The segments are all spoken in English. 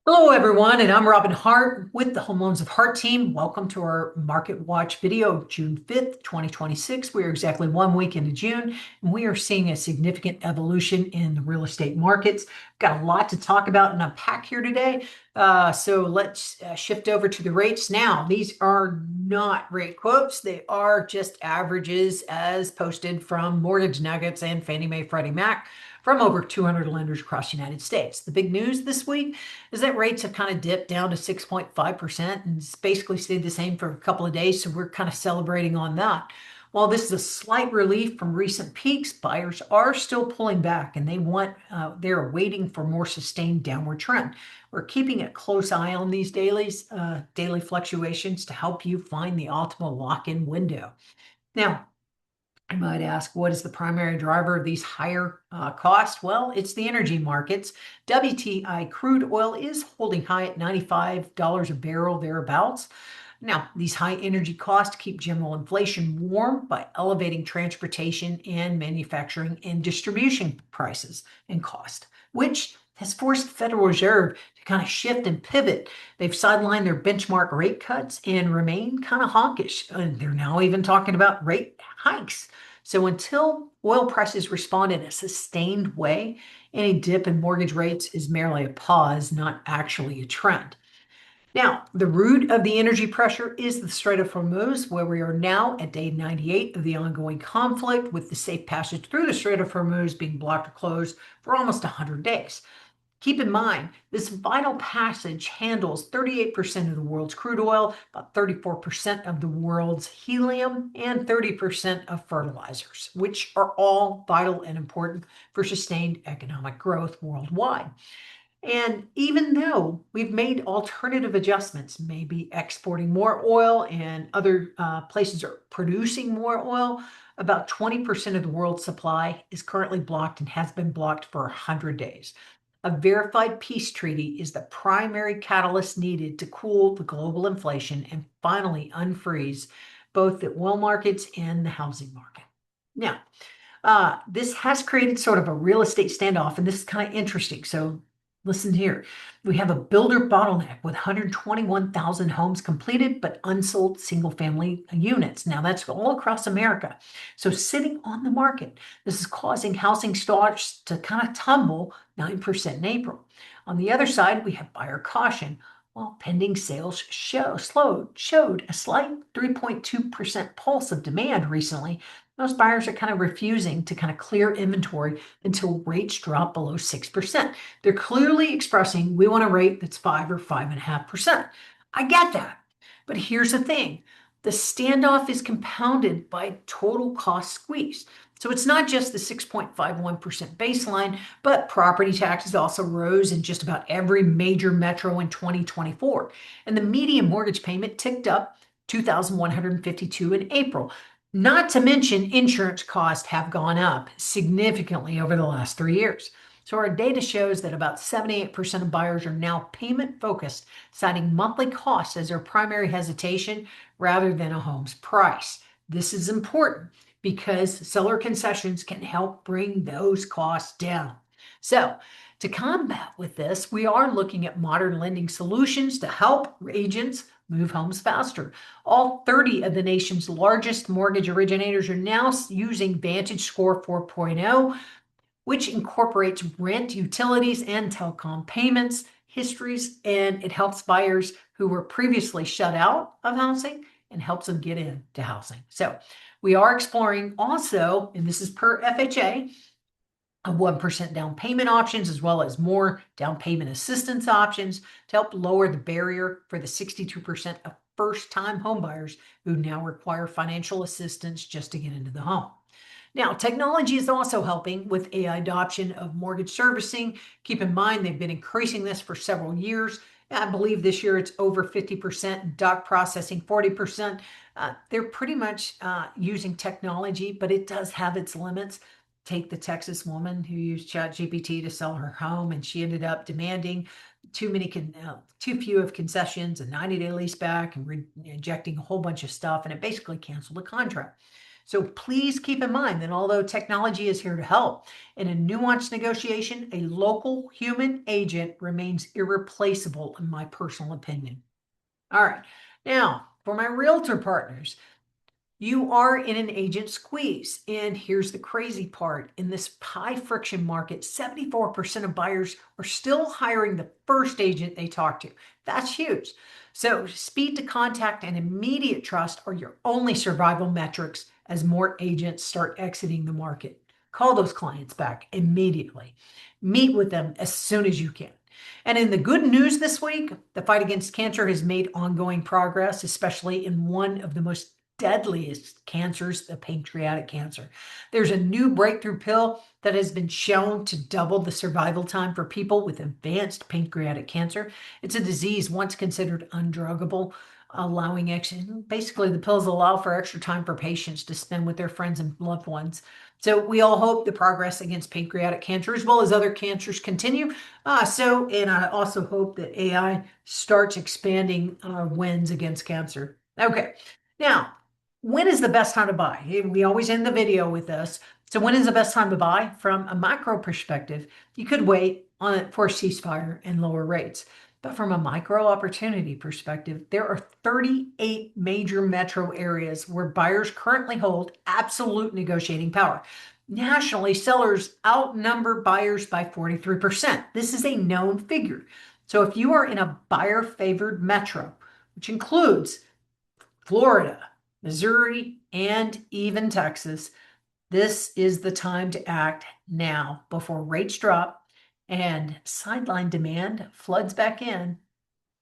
Hello, everyone, and I'm Robin Hart with the Home Loans of Hart team. Welcome to our Market Watch video, June 5th, 2026. We are exactly 1 week into June, and we are seeing a significant evolution in the real estate markets. Got a lot to talk about and unpack here today. So let's shift over to the rates now. These are not rate quotes. They are just averages as posted from Mortgage Nuggets and Fannie Mae, Freddie Mac from over 200 lenders across the United States. The big news this week is that rates have kind of dipped down to 6.5% and it's basically stayed the same for a couple of days. So we're kind of celebrating on that. While this is a slight relief from recent peaks, buyers are still pulling back and they're waiting for more sustained downward trend. We're keeping a close eye on these daily fluctuations to help you find the optimal lock-in window. Now, I might ask, what is the primary driver of these higher costs? Well, it's the energy markets. WTI crude oil is holding high at $95 a barrel, thereabouts. Now, these high energy costs keep general inflation warm by elevating transportation and manufacturing and distribution prices and cost, which has forced the Federal Reserve to kind of shift and pivot. They've sidelined their benchmark rate cuts and remain kind of hawkish. And they're now even talking about rate hikes. So until oil prices respond in a sustained way, any dip in mortgage rates is merely a pause, not actually a trend. Now, the root of the energy pressure is the Strait of Hormuz, where we are now at day 98 of the ongoing conflict, with the safe passage through the Strait of Hormuz being blocked or closed for almost 100 days. Keep in mind, this vital passage handles 38% of the world's crude oil, about 34% of the world's helium, and 30% of fertilizers, which are all vital and important for sustained economic growth worldwide. And even though we've made alternative adjustments, maybe exporting more oil and other places are producing more oil, about 20% of the world's supply is currently blocked and has been blocked for 100 days. A verified peace treaty is the primary catalyst needed to cool the global inflation and finally unfreeze both the oil markets and the housing market. Now, this has created sort of a real estate standoff, and this is kind of interesting. So listen here. We have a builder bottleneck with 121,000 homes completed, but unsold single family units. Now that's all across America. So sitting on the market, this is causing housing starts to kind of tumble 9% in April. On the other side, we have buyer caution. While pending sales showed a slight 3.2% pulse of demand recently, most buyers are kind of refusing to kind of clear inventory until rates drop below 6%. They're clearly expressing, we want a rate that's 5 or 5.5%. I get that. But here's the thing. The standoff is compounded by total cost squeeze. So it's not just the 6.51% baseline, but property taxes also rose in just about every major metro in 2024. And the median mortgage payment ticked up 2,152 in April. Not to mention insurance costs have gone up significantly over the last 3 years. So our data shows that about 78% of buyers are now payment focused, citing monthly costs as their primary hesitation rather than a home's price. This is important because seller concessions can help bring those costs down. So to combat with this, we are looking at modern lending solutions to help agents move homes faster. All 30 of the nation's largest mortgage originators are now using Vantage Score 4.0, which incorporates rent, utilities, and telecom payments histories, and it helps buyers who were previously shut out of housing and helps them get into housing. So we are exploring also, and this is per FHA, a 1% down payment options, as well as more down payment assistance options to help lower the barrier for the 62% of first-time homebuyers who now require financial assistance just to get into the home. Now, technology is also helping with AI adoption of mortgage servicing. Keep in mind, they've been increasing this for several years. I believe this year it's over 50%, doc processing 40%. They're pretty much using technology, but it does have its limits. Take the Texas woman who used ChatGPT to sell her home, and she ended up demanding too few of concessions, a 90-day lease back, and rejecting a whole bunch of stuff, and it basically canceled the contract. So please keep in mind that although technology is here to help, in a nuanced negotiation, a local human agent remains irreplaceable, in my personal opinion. All right. Now, for my realtor partners, you are in an agent squeeze. And here's the crazy part. In this high friction market, 74% of buyers are still hiring the first agent they talk to. That's huge. So speed to contact and immediate trust are your only survival metrics as more agents start exiting the market. Call those clients back immediately. Meet with them as soon as you can. And in the good news this week, the fight against cancer has made ongoing progress, especially in one of the most deadliest cancers, the pancreatic cancer. There's a new breakthrough pill that has been shown to double the survival time for people with advanced pancreatic cancer. It's a disease once considered undruggable, allowing basically the pills allow for extra time for patients to spend with their friends and loved ones. So we all hope the progress against pancreatic cancer as well as other cancers continue. And I also hope that AI starts expanding wins against cancer. Okay, now when is the best time to buy? We always end the video with this. So when is the best time to buy? From a macro perspective, you could wait for a ceasefire and lower rates. But from a micro opportunity perspective, there are 38 major metro areas where buyers currently hold absolute negotiating power. Nationally, sellers outnumber buyers by 43%. This is a known figure. So if you are in a buyer-favored metro, which includes Florida, Missouri, and even Texas, this is the time to act now before rates drop and sideline demand floods back in,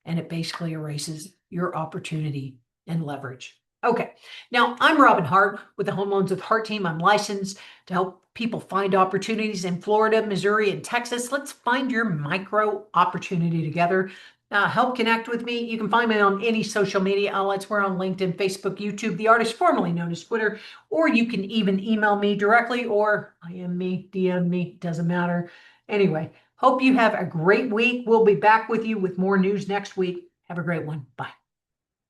and it basically erases your opportunity and leverage. Okay, now I'm Robin Hart with the Home Loans with Hart team. I'm licensed to help people find opportunities in Florida, Missouri, and Texas. Let's find your micro opportunity together. Help connect with me. You can find me on any social media outlets. We're on LinkedIn, Facebook, YouTube, the artist formerly known as Twitter, or you can even email me directly or IM me, DM me, doesn't matter. Anyway, hope you have a great week. We'll be back with you with more news next week. Have a great one. Bye.